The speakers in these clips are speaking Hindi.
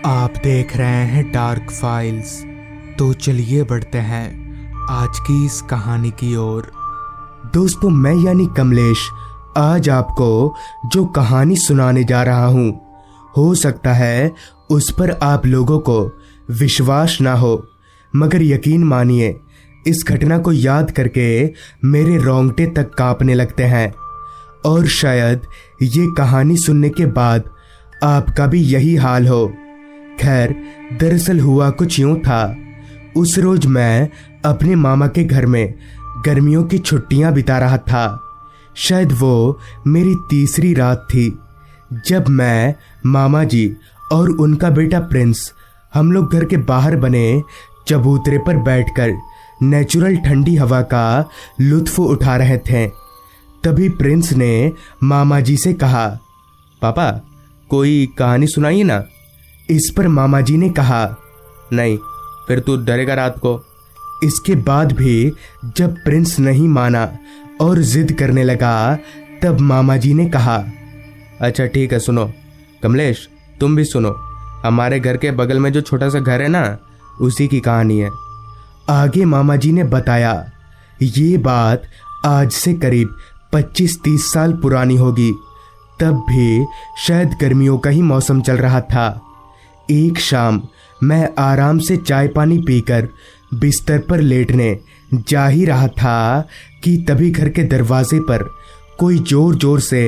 आप देख रहे हैं डार्क फाइल्स। तो चलिए बढ़ते हैं आज की इस कहानी की ओर। दोस्तों, मैं यानी कमलेश आज आपको जो कहानी सुनाने जा रहा हूँ, हो सकता है उस पर आप लोगों को विश्वास ना हो, मगर यकीन मानिए इस घटना को याद करके मेरे रोंगटे तक कांपने लगते हैं। और शायद ये कहानी सुनने के बाद आपका भी यही हाल हो। खैर, दरअसल हुआ कुछ यूं था। उस रोज मैं अपने मामा के घर में गर्मियों की छुट्टियां बिता रहा था। शायद वो मेरी तीसरी रात थी जब मैं, मामा जी और उनका बेटा प्रिंस, हम लोग घर के बाहर बने चबूतरे पर बैठकर नेचुरल ठंडी हवा का लुत्फ उठा रहे थे। तभी प्रिंस ने मामा जी से कहा, पापा कोई कहानी सुनाइए ना। इस पर मामा जी ने कहा, नहीं, फिर तू डरेगा रात को। इसके बाद भी जब प्रिंस नहीं माना और जिद करने लगा, तब मामा जी ने कहा, अच्छा ठीक है, सुनो कमलेश, तुम भी सुनो। हमारे घर के बगल में जो छोटा सा घर है ना, उसी की कहानी है। आगे मामा जी ने बताया, ये बात आज से करीब 25-30 साल पुरानी होगी। तब भी शायद गर्मियों का ही मौसम चल रहा था। एक शाम मैं आराम से चाय पानी पीकर बिस्तर पर लेटने जा ही रहा था कि तभी घर के दरवाजे पर कोई जोर जोर से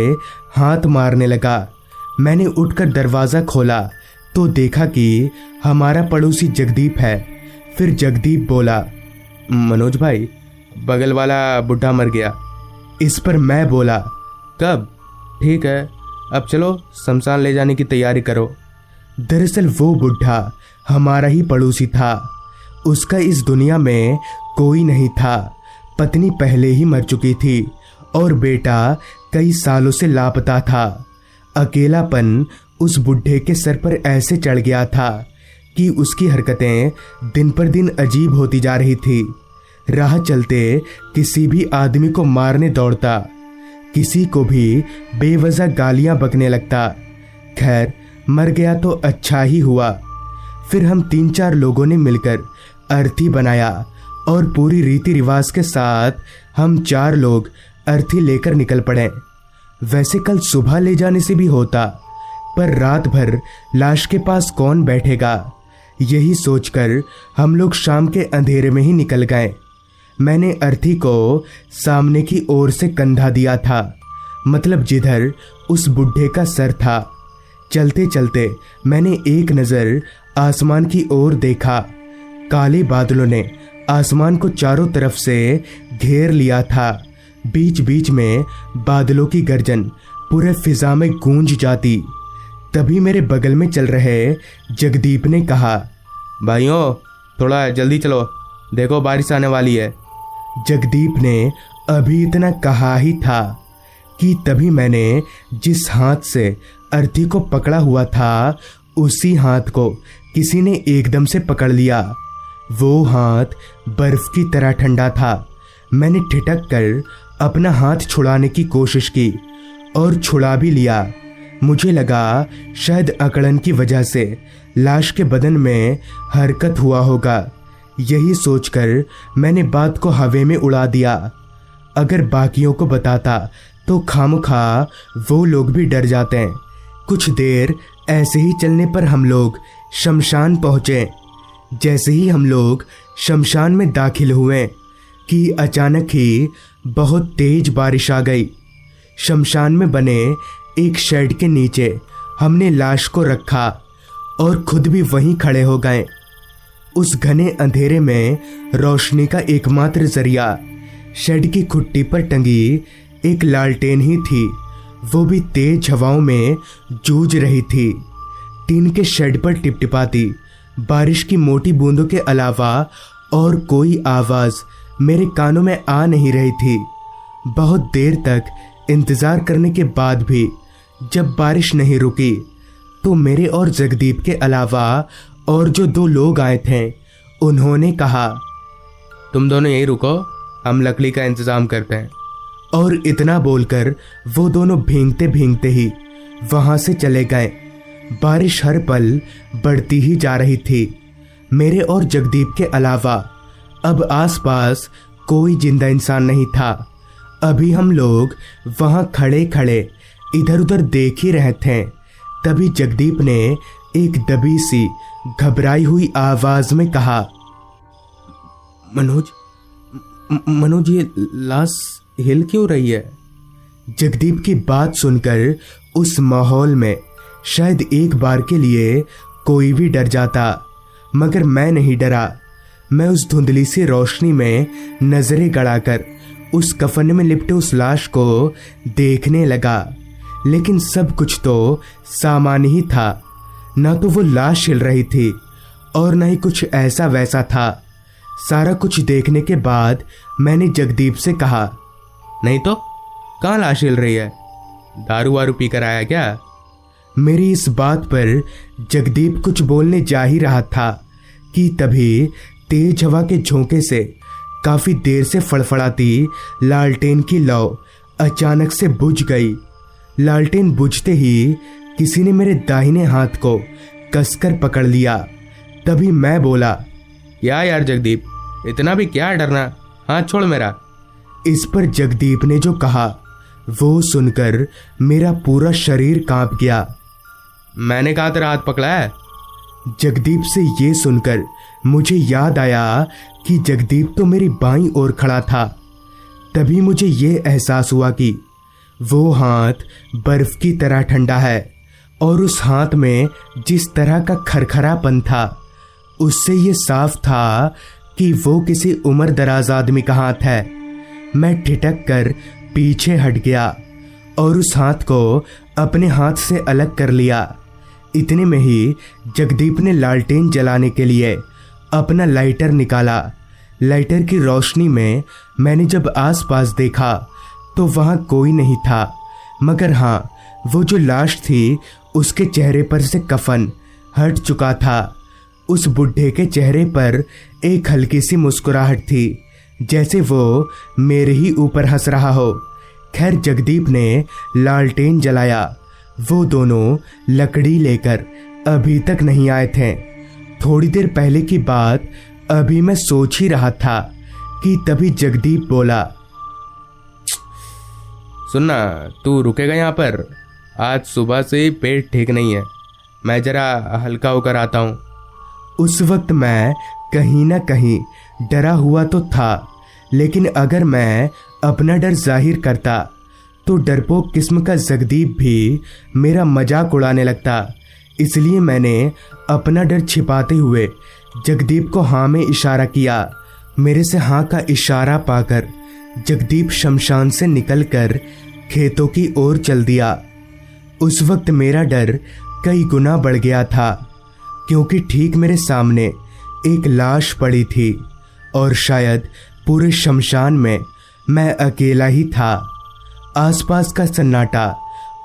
हाथ मारने लगा। मैंने उठकर दरवाज़ा खोला तो देखा कि हमारा पड़ोसी जगदीप है। फिर जगदीप बोला, मनोज भाई, बगल वाला बुढ़ा मर गया। इस पर मैं बोला, कब? ठीक है, अब चलो शमशान ले जाने की तैयारी करो। दरअसल वो बुढ़ा हमारा ही पड़ोसी था। उसका इस दुनिया में कोई नहीं था। पत्नी पहले ही मर चुकी थी और बेटा कई सालों से लापता था। अकेलापन उस बुढ़े के सर पर ऐसे चढ़ गया था कि उसकी हरकतें दिन पर दिन अजीब होती जा रही थी। राह चलते किसी भी आदमी को मारने दौड़ता, किसी को भी बेवजह गालियां बकने लगता। खैर, मर गया तो अच्छा ही हुआ। फिर हम 3-4 लोगों ने मिलकर अर्थी बनाया और पूरी रीति रिवाज के साथ हम 4 लोग अर्थी लेकर निकल पड़े। वैसे कल सुबह ले जाने से भी होता, पर रात भर लाश के पास कौन बैठेगा, यही सोचकर हम लोग शाम के अंधेरे में ही निकल गए। मैंने अर्थी को सामने की ओर से कंधा दिया था, मतलब जिधर उस बुढ़े का सर था। चलते चलते मैंने एक नज़र आसमान की ओर देखा। काले बादलों ने आसमान को चारों तरफ से घेर लिया था। बीच बीच में बादलों की गर्जन पूरे फिजा में गूंज जाती। तभी मेरे बगल में चल रहे जगदीप ने कहा, भाइयों थोड़ा जल्दी चलो, देखो बारिश आने वाली है। जगदीप ने अभी इतना कहा ही था कि तभी मैंने जिस हाथ से अर्थी को पकड़ा हुआ था, उसी हाथ को किसी ने एकदम से पकड़ लिया। वो हाथ बर्फ की तरह ठंडा था। मैंने ठिठक कर अपना हाथ छुड़ाने की कोशिश की और छुड़ा भी लिया। मुझे लगा शायद अकड़न की वजह से लाश के बदन में हरकत हुआ होगा। यही सोचकर मैंने बात को हवा में उड़ा दिया। अगर बाकियों को बताता तो खामखा वो लोग भी डर जाते। कुछ देर ऐसे ही चलने पर हम लोग शमशान पहुँचे। जैसे ही हम लोग शमशान में दाखिल हुए कि अचानक ही बहुत तेज बारिश आ गई। शमशान में बने एक शेड के नीचे हमने लाश को रखा और खुद भी वहीं खड़े हो गए। उस घने अंधेरे में रोशनी का एकमात्र जरिया शेड की खुट्टी पर टंगी एक लालटेन ही थी। वो भी तेज हवाओं में जूझ रही थी। टीन के शेड पर टिपटिपाती बारिश की मोटी बूंदों के अलावा और कोई आवाज़ मेरे कानों में आ नहीं रही थी। बहुत देर तक इंतज़ार करने के बाद भी जब बारिश नहीं रुकी, तो मेरे और जगदीप के अलावा और जो 2 लोग आए थे, उन्होंने कहा, तुम दोनों यहीं रुको, हम लकड़ी का इंतज़ाम करते हैं। और इतना बोलकर वो दोनों भींगते भींगते ही वहाँ से चले गए। बारिश हर पल बढ़ती ही जा रही थी। मेरे और जगदीप के अलावा अब आसपास कोई जिंदा इंसान नहीं था। अभी हम लोग वहां खड़े खड़े इधर उधर देख ही रहे थे। तभी जगदीप ने एक दबी सी घबराई हुई आवाज में कहा, मनोज ये लाश हिल क्यों रही है? जगदीप की बात सुनकर उस माहौल में शायद एक बार के लिए कोई भी डर जाता, मगर मैं नहीं डरा। मैं उस धुंधली सी रोशनी में नजरें गड़ाकर उस कफन में लिपटे उस लाश को देखने लगा। लेकिन सब कुछ तो सामान्य ही था। ना तो वो लाश हिल रही थी और न ही कुछ ऐसा वैसा था। सारा कुछ देखने के बाद मैंने जगदीप से कहा, नहीं तो कहाँ लाश हिल रही है? दारू वारू पीकर आया क्या? मेरी इस बात पर जगदीप कुछ बोलने जा ही रहा था कि तभी तेज हवा के झोंके से काफी देर से फड़फड़ाती लालटेन की लौ अचानक से बुझ गई। लालटेन बुझते ही किसी ने मेरे दाहिने हाथ को कसकर पकड़ लिया। तभी मैं बोला, क्या यार जगदीप, इतना भी क्या डरना, हाथ छोड़ मेरा। इस पर जगदीप ने जो कहा वो सुनकर मेरा पूरा शरीर कांप गया। मैंने कहा तेरा हाथ पकड़ा है? जगदीप से ये सुनकर मुझे याद आया कि जगदीप तो मेरी बाईं ओर खड़ा था। तभी मुझे ये एहसास हुआ कि वो हाथ बर्फ की तरह ठंडा है और उस हाथ में जिस तरह का खरखरापन था उससे ये साफ था कि वो किसी उम्र दराज आदमी का हाथ है। मैं ठिठक कर पीछे हट गया और उस हाथ को अपने हाथ से अलग कर लिया। इतने में ही जगदीप ने लालटेन जलाने के लिए अपना लाइटर निकाला। लाइटर की रोशनी में मैंने जब आसपास देखा तो वहां कोई नहीं था, मगर हाँ, वो जो लाश थी उसके चेहरे पर से कफन हट चुका था। उस बुढ़े के चेहरे पर एक हल्की सी मुस्कुराहट थी, जैसे वो मेरे ही ऊपर हंस रहा हो। खैर, जगदीप ने लालटेन जलाया। वो दोनों लकड़ी लेकर अभी तक नहीं आए थे। थोड़ी देर पहले की बात अभी मैं सोच ही रहा था कि तभी जगदीप बोला, सुनना, तू रुकेगा यहाँ पर? आज सुबह से पेट ठीक नहीं है, मैं जरा हल्का होकर आता हूँ। उस वक्त मैं कहीं ना कहीं डरा हुआ तो था, लेकिन अगर मैं अपना डर जाहिर करता तो डरपोक किस्म का जगदीप भी मेरा मजाक उड़ाने लगता। इसलिए मैंने अपना डर छिपाते हुए जगदीप को हाँ में इशारा किया। मेरे से हाँ का इशारा पाकर जगदीप शमशान से निकलकर खेतों की ओर चल दिया। उस वक्त मेरा डर कई गुना बढ़ गया था, क्योंकि ठीक मेरे सामने एक लाश पड़ी थी और शायद पूरे शमशान में मैं अकेला ही था। आसपास का सन्नाटा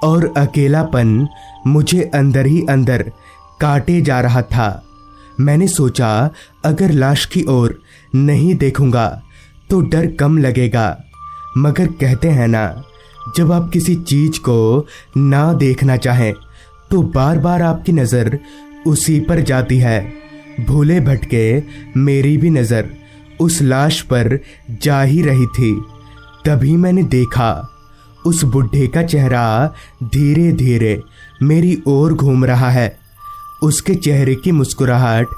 और अकेलापन मुझे अंदर ही अंदर काटे जा रहा था। मैंने सोचा, अगर लाश की ओर नहीं देखूंगा तो डर कम लगेगा, मगर कहते हैं ना, जब आप किसी चीज को ना देखना चाहें तो बार बार आपकी नज़र उसी पर जाती है। भूले भटके मेरी भी नज़र उस लाश पर जा ही रही थी। तभी मैंने देखा उस बुढ़े का चेहरा धीरे धीरे मेरी ओर घूम रहा है। उसके चेहरे की मुस्कुराहट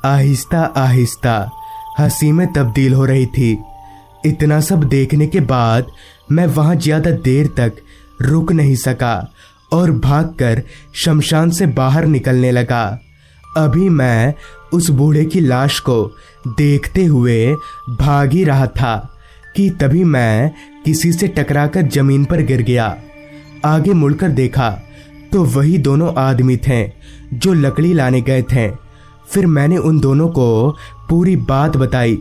आहिस्ता आहिस्ता हंसी में तब्दील हो रही थी। इतना सब देखने के बाद मैं वहां ज्यादा देर तक रुक नहीं सका और भागकर शमशान से बाहर निकलने लगा। अभी मैं उस बूढ़े की लाश को देखते हुए भाग ही रहा था कि तभी मैं किसी से टकराकर जमीन पर गिर गया। आगे मुड़कर देखा तो वही दोनों आदमी थे जो लकड़ी लाने गए थे। फिर मैंने उन दोनों को पूरी बात बताई,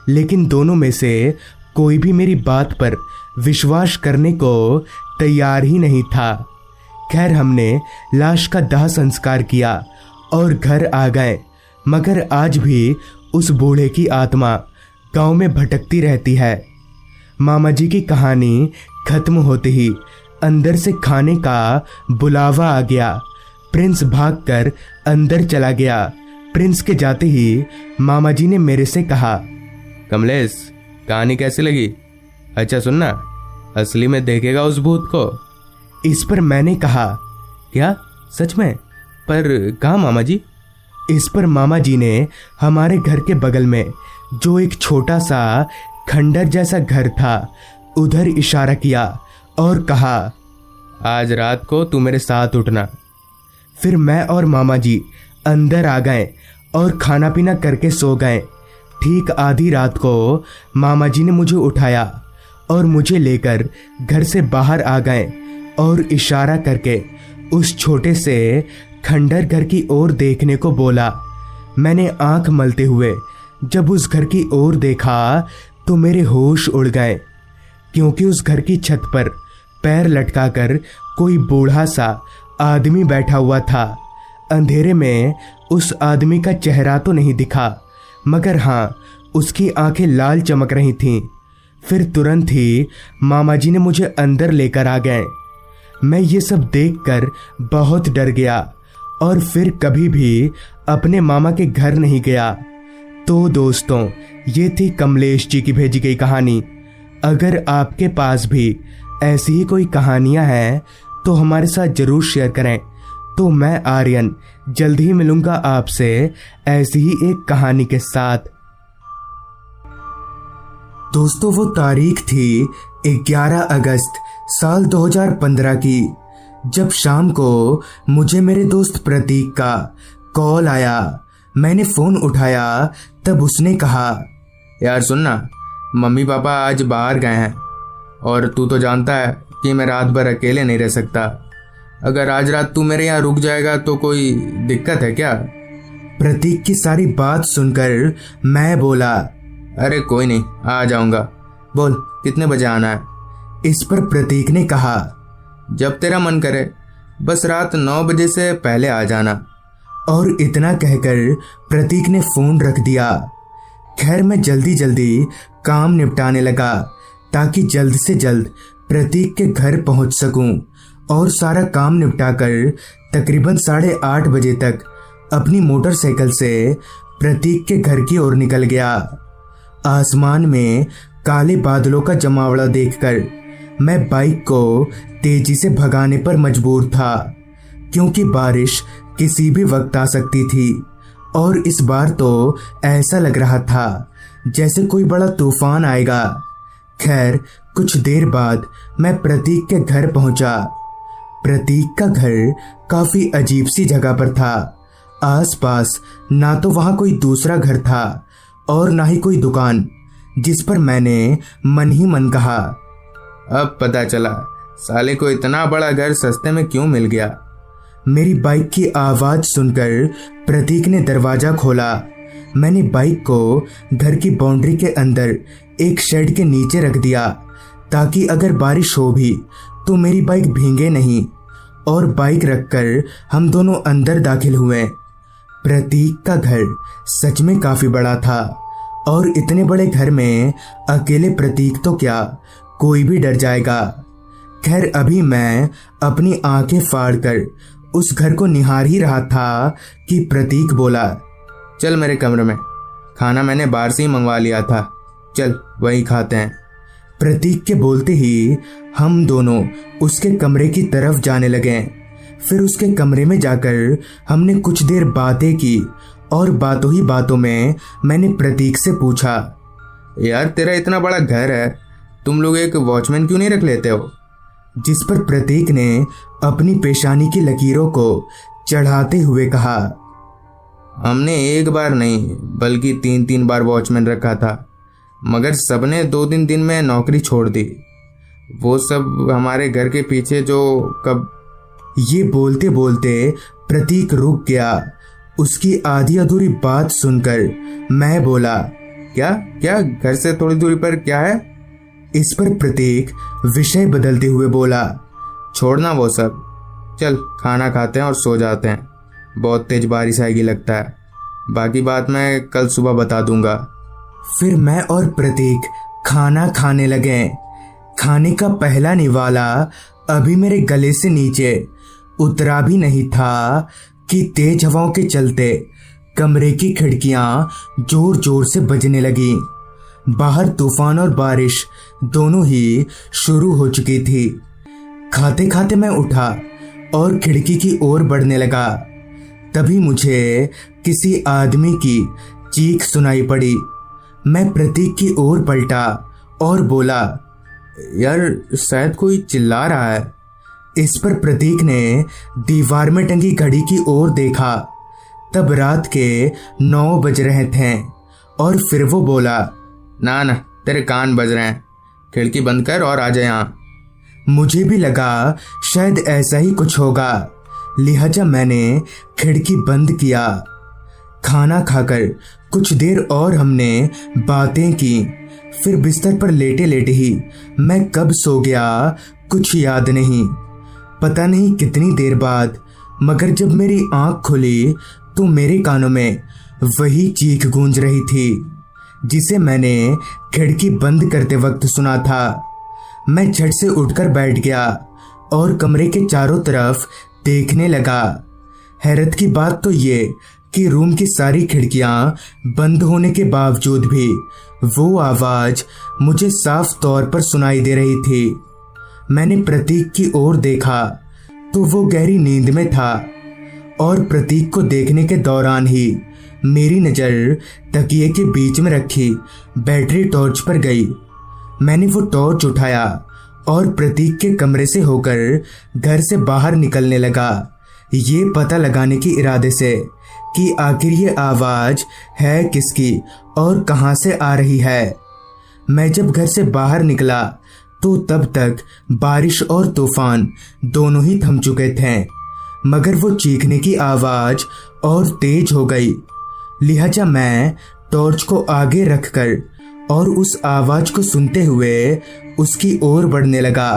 लेकिन दोनों में से कोई भी मेरी बात पर विश्वास करने को तैयार ही नहीं था। खैर, हमने लाश का दाह संस्कार किया और घर आ गए, मगर आज भी उस बूढ़े की आत्मा गांव में भटकती रहती है। मामा जी की कहानी खत्म होते ही अंदर से खाने का बुलावा आ गया, प्रिंस भागकर अंदर चला गया। प्रिंस के जाते ही मामा जी ने मेरे से कहा, कमलेश, कहानी कैसी लगी? अच्छा सुनना, असली में देखेगा उस भूत को। इस पर मैंने कहा, क्या सच में? पर कहाँ मामा जी? इस पर मामा जी ने हमारे घर के बगल में जो एक छोटा सा खंडर जैसा घर था उधर इशारा किया और कहा, आज रात को तू मेरे साथ उठना। फिर मैं और मामा जी अंदर आ गए और खाना पीना करके सो गए। ठीक आधी रात को मामा जी ने मुझे उठाया और मुझे लेकर घर से बाहर आ गए और इशारा करके उस छोटे से खंडर घर की ओर देखने को बोला। मैंने आंख मलते हुए जब उस घर की ओर देखा तो मेरे होश उड़ गए, क्योंकि उस घर की छत पर पैर लटकाकर कोई बूढ़ा सा आदमी बैठा हुआ था। अंधेरे में उस आदमी का चेहरा तो नहीं दिखा, मगर हाँ, उसकी आंखें लाल चमक रही थीं। फिर तुरंत ही मामा जी ने मुझे अंदर लेकर आ गए। मैं ये सब देखकर बहुत डर गया और फिर कभी भी अपने मामा के घर नहीं गया। तो दोस्तों, ये थी कमलेश जी की भेजी गई कहानी। अगर आपके पास भी ऐसी ही कोई कहानियां हैं तो हमारे साथ जरूर शेयर करें। तो मैं आर्यन जल्द ही मिलूंगा आपसे ऐसी ही एक कहानी के साथ। दोस्तों, वो तारीख थी 11 अगस्त साल 2015 की, जब शाम को मुझे मेरे दोस्त प्रतीक का कॉल आया। मैंने फोन उठाया तब उसने कहा, यार सुनना, मम्मी पापा आज बाहर गए हैं और तू तो जानता है कि मैं रात भर अकेले नहीं रह सकता। अगर आज रात तू मेरे यहाँ रुक जाएगा तो कोई दिक्कत है क्या? प्रतीक की सारी बात सुनकर मैं बोला, अरे कोई नहीं, आ जाऊंगा। बोल कितने बजे आना है? इस पर प्रतीक ने कहा, जब तेरा मन करे, बस रात 9 बजे से पहले आ जाना। और इतना कहकर प्रतीक ने फोन रख दिया। खैर, मैं जल्दी जल्दी काम निपटाने लगा ताकि जल्द से जल्द प्रतीक के घर पहुंच सकूं और सारा काम निपटाकर तकरीबन 8:30 बजे तक अपनी मोटरसाइकिल से प्रतीक के घर की ओर निकल गया। आसमान में काले बादलों का जमावड़ा देखकर मैं बाइक को तेजी से भगाने पर मजबूर था, क्योंकि बारिश किसी भी वक्त आ सकती थी और इस बार तो ऐसा लग रहा था जैसे कोई बड़ा तूफान आएगा। खैर, कुछ देर बाद मैं प्रतीक के घर पहुंचा। प्रतीक का घर काफी अजीब सी जगह पर था। आसपास ना तो वहां कोई दूसरा घर था और ना ही कोई दुकान, जिस पर मैंने मन ही मन कहा, अब पता चला साले को इतना बड़ा घर सस्ते में क्यों मिल गया। मेरी बाइक की आवाज सुनकर प्रतीक ने दरवाजा खोला। मैंने बाइक को घर की बाउंड्री के अंदर एक शेड के नीचे रख दिया ताकि अगर बारिश हो भी तो मेरी बाइक भीगे नहीं, और बाइक रखकर हम दोनों अंदर दाखिल हुए। प्रतीक का घर सच में काफी बड़ा था और इतने बड़े घर में अकेले प्रतीक तो क्या, कोई भी डर जाएगा। खैर, अभी मैं अपनी आंखें फाड़कर उस घर को निहार ही रहा था कि प्रतीक बोला, चल मेरे कमरे में, खाना मैंने बाहर से ही मंगवा लिया था, चल वही खाते हैं। प्रतीक के बोलते ही हम दोनों उसके कमरे की तरफ जाने लगे। फिर उसके कमरे में जाकर हमने कुछ देर बातें की और बातों ही बातों में मैंने प्रतीक से पूछा, यार तेरा इतना बड़ा घर है, तुम लोग एक वॉचमैन क्यों नहीं रख लेते हो? जिस पर प्रतीक ने अपनी पेशानी की लकीरों को चढ़ाते हुए कहा, हमने एक बार नहीं बल्कि 3-3 बार वॉचमैन रखा था, मगर सबने 2-3 दिन में नौकरी छोड़ दी। वो सब हमारे घर के पीछे जो कब। ये बोलते बोलते प्रतीक रुक गया। उसकी आधी अधूरी बात सुनकर मैं बोला, क्या क्या घर से थोड़ी दूरी पर क्या है? इस पर प्रतीक विषय बदलते हुए बोला, छोड़ना वो सब, चल खाना खाते हैं और सो जाते हैं, बहुत तेज बारिश आएगी लगता है, बाकी बात मैं कल सुबह बता दूंगा। फिर मैं और प्रतीक खाना खाने लगे। खाने का पहला निवाला अभी मेरे गले से नीचे उतरा भी नहीं था कि तेज हवाओं के चलते कमरे की खिड़कियां जोर जोर से बजने लगी। बाहर तूफान और बारिश दोनों ही शुरू हो चुकी थी। खाते खाते मैं उठा और खिड़की की ओर बढ़ने लगा। तभी मुझे किसी आदमी की चीख सुनाई पड़ी। मैं प्रतीक की ओर पलटा और बोला, यार शायद कोई चिल्ला रहा है। इस पर प्रतीक ने दीवार में टंगी घड़ी की ओर देखा। तब रात के 9 बज रहे थे और फिर वो बोला, ना ना, तेरे कान बज रहे हैं, खिड़की बंद कर और आ जा यहाँ। मुझे भी लगा शायद ऐसा ही कुछ होगा, लिहाजा मैंने खिड़की बंद किया। खाना खाकर कुछ देर और हमने बातें की। फिर बिस्तर पर लेटे लेटे ही मैं कब सो गया कुछ याद नहीं। पता नहीं कितनी देर बाद, मगर जब मेरी आंख खुली तो मेरे कानों में वही चीख गूंज रही थी जिसे मैंने खिड़की बंद करते वक्त सुना था। मैं झट से उठकर बैठ गया और कमरे के चारों तरफ देखने लगा। हैरत की बात तो ये कि रूम की सारी खिड़कियां बंद होने के बावजूद भी वो आवाज मुझे साफ तौर पर सुनाई दे रही थी। मैंने प्रतीक की ओर देखा तो वो गहरी नींद में था और प्रतीक को देखने के दौरान ही मेरी नज़र तकिए के बीच में रखी बैटरी टॉर्च पर गई। मैंने वो टॉर्च उठाया और प्रतीक के कमरे से होकर घर से बाहर निकलने लगा, ये पता लगाने के इरादे से कि आखिर ये आवाज़ है किसकी और कहाँ से आ रही है। मैं जब घर से बाहर निकला तो तब तक बारिश और तूफान दोनों ही थम चुके थे, मगर वो चीखने की आवाज़ और तेज हो गई। लिहाजा मैं टॉर्च को आगे रखकर और उस आवाज़ को सुनते हुए उसकी ओर बढ़ने लगा।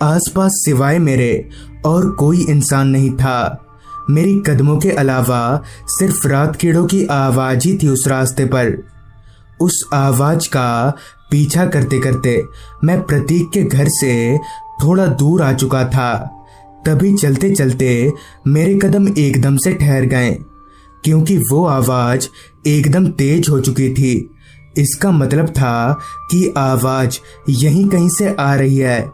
आसपास सिवाय मेरे और कोई इंसान नहीं था। मेरी कदमों के अलावा सिर्फ रात कीड़ों की आवाज़ ही थी उस रास्ते पर। उस आवाज़ का पीछा करते करते मैं प्रतीक के घर से थोड़ा दूर आ चुका था। तभी चलते चलते मेरे कदम एकदम से ठहर गए, क्योंकि वो आवाज़ एकदम तेज हो चुकी थी। इसका मतलब था कि आवाज़ यहीं कहीं से आ रही है।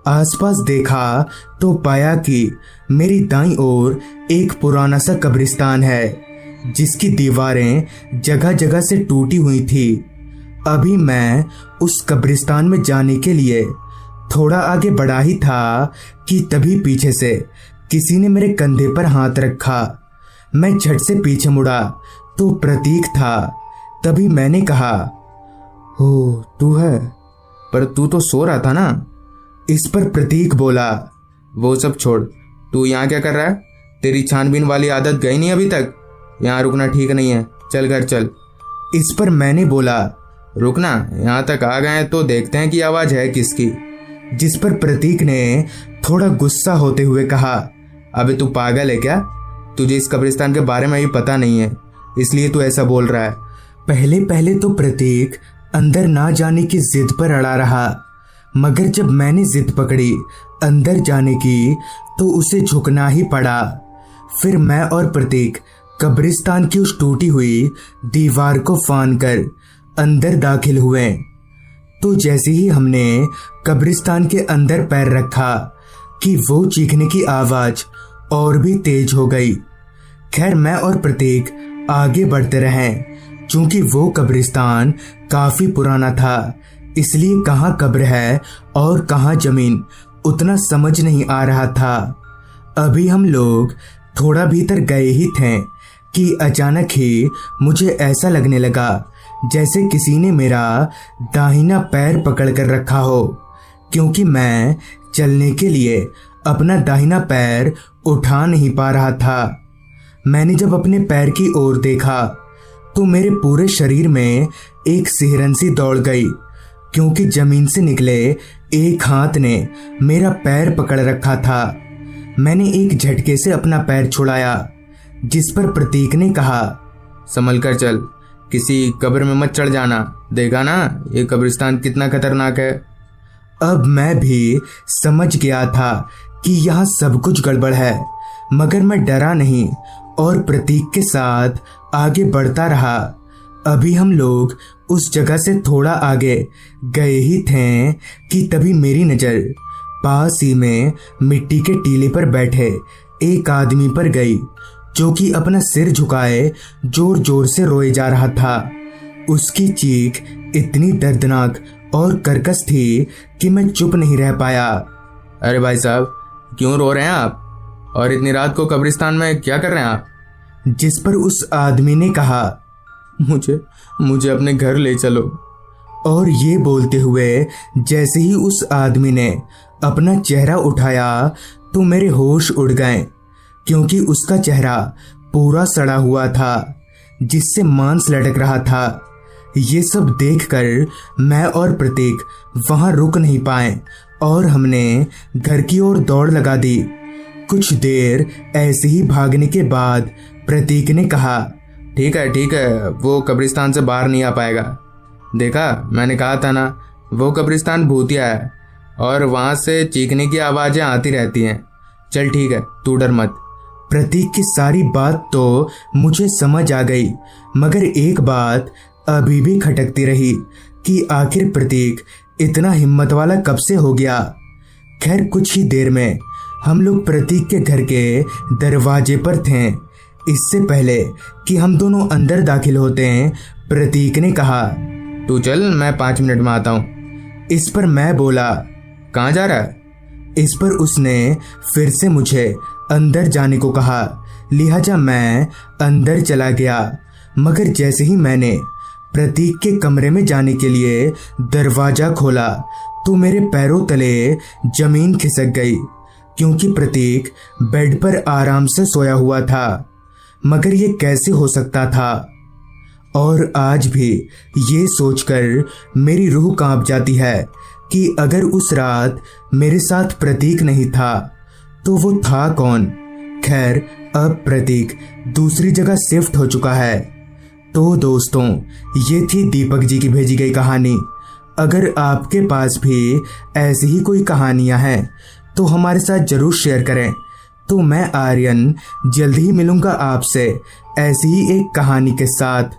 आसपास देखा तो पाया कि मेरी दाईं ओर एक पुराना सा कब्रिस्तान है जिसकी दीवारें जगह जगह से टूटी हुई थी। अभी मैं उस कब्रिस्तान में जाने के लिए थोड़ा आगे बढ़ा ही था कि तभी पीछे से किसी ने मेरे कंधे पर हाथ रखा। मैं झट से पीछे मुड़ा तो प्रतीक था। तभी मैंने कहा, हो तू है? पर तू तो सो रहा था ना। इस पर प्रतीक बोला, वो सब छोड़, तू यहाँ क्या कर रहा है? तेरी छानबीन वाली आदत गई नहीं अभी तक? यहाँ रुकना ठीक नहीं है, चल घर चल। इस पर मैंने बोला, रुकना, यहाँ तक आ गए तो देखते हैं कि आवाज़ है किसकी। जिस पर प्रतीक ने थोड़ा गुस्सा होते हुए कहा, अबे तू पागल है क्या? तुझे इस कब्रिस्तान के बारे में भी पता नहीं है, इसलिए तू ऐसा बोल रहा है। पहले पहले तो प्रतीक अंदर ना जाने की जिद पर अड़ा रहा, मगर जब मैंने जिद पकड़ी अंदर जाने की तो उसे झुकना ही पड़ा। फिर मैं और प्रतीक कब्रिस्तान की उस टूटी हुई दीवार को फान कर अंदर दाखिल हुए। तो जैसे ही हमने कब्रिस्तान के अंदर पैर रखा कि वो चीखने की आवाज़ और भी तेज हो गई। खैर मैं और प्रतीक आगे बढ़ते रहे। चूंकि वो कब्रिस्तान काफ़ी पुराना था, इसलिए कहाँ कब्र है और कहाँ ज़मीन उतना समझ नहीं आ रहा था। अभी हम लोग थोड़ा भीतर गए ही थे कि अचानक ही मुझे ऐसा लगने लगा जैसे किसी ने मेरा दाहिना पैर पकड़ कर रखा हो, क्योंकि मैं चलने के लिए अपना दाहिना पैर उठा नहीं पा रहा था। मैंने जब अपने पैर की ओर देखा तो मेरे पूरे शरीर में एक सिहरन सी दौड़ गई, क्योंकि जमीन से निकले एक हाथ ने मेरा पैर पकड़ रखा था। मैंने एक झटके से अपना पैर छुड़ाया, जिस पर प्रतीक ने कहा, संभल कर चल, किसी कब्र में मत चढ़ जाना, देखा ना ये कब्रिस्तान कितना खतरनाक है। अब मैं भी समझ गया था कि यहाँ सब कुछ गड़बड़ है, मगर मैं डरा नहीं और प्रतीक के साथ आगे बढ़ता रहा। अभी हम लोग उस जगह से थोड़ा आगे गए ही थे कि तभी मेरी नज़र पास ही में मिट्टी के टीले पर बैठे एक आदमी पर गई, जो कि अपना सिर झुकाए जोर जोर से रोए जा रहा था। उसकी चीख इतनी दर्दनाक और कर्कश थी कि मैं चुप नहीं रह पाया। अरे भाई साहब, क्यों रो रहे हैं आप? और इतनी रात को कब्रिस्तान में क्या कर रहे हैं आप? जिस पर उस आदमी ने कहा, मुझे अपने घर ले चलो। और ये बोलते हुए जैसे ही उस आदमी ने अपना चेहरा उठाया तो मेरे होश उड़ गए, क्योंकि उसका चेहरा पूरा सड़ा हुआ था जिससे मांस लटक रहा था। ये सब देखकर मैं और प्रतीक वहां रुक नहीं पाए और हमने घर की ओर दौड़ लगा दी। कुछ देर ऐसे ही भागने के बाद प्रतीक ने कहा, ठीक है, वो कब्रिस्तान से बाहर नहीं आ पाएगा। देखा, मैंने कहा था ना, वो कब्रिस्तान भूतिया है और वहां से चीखने की आवाजें आती रहती हैं। चल ठीक है, तू डर मत। प्रतीक की सारी बात तो मुझे समझ आ गई, मगर एक बात अभी भी खटकती रही कि आखिर प्रतीक इतना हिम्मत वाला कब से हो गया। खैर, कुछ ही देर में हम लोग प्रतीक के घर के दरवाजे पर थे। इससे पहले कि हम दोनों अंदर दाखिल होते हैं, प्रतीक ने कहा, तू चल, मैं 5 मिनट में आता हूँ। इस पर मैं बोला, कहाँ जा रहा है? इस पर उसने फिर से मुझे अंदर जाने को कहा, लिहाजा मैं अंदर चला गया। मगर जैसे ही मैंने प्रतीक के कमरे में जाने के लिए दरवाजा खोला तो मेरे पैरों तले जमीन खिसक गई, क्योंकि प्रतीक बेड पर आराम से सोया हुआ था। मगर ये कैसे हो सकता था? और आज भी ये सोचकर मेरी रूह कांप जाती है कि अगर उस रात मेरे साथ प्रतीक नहीं था तो वो था कौन? खैर, अब प्रतीक दूसरी जगह शिफ्ट हो चुका है। तो दोस्तों, ये थी दीपक जी की भेजी गई कहानी। अगर आपके पास भी ऐसी ही कोई कहानियां हैं तो हमारे साथ जरूर शेयर करें। तो मैं आर्यन जल्द ही मिलूंगा आपसे ऐसी ही एक कहानी के साथ।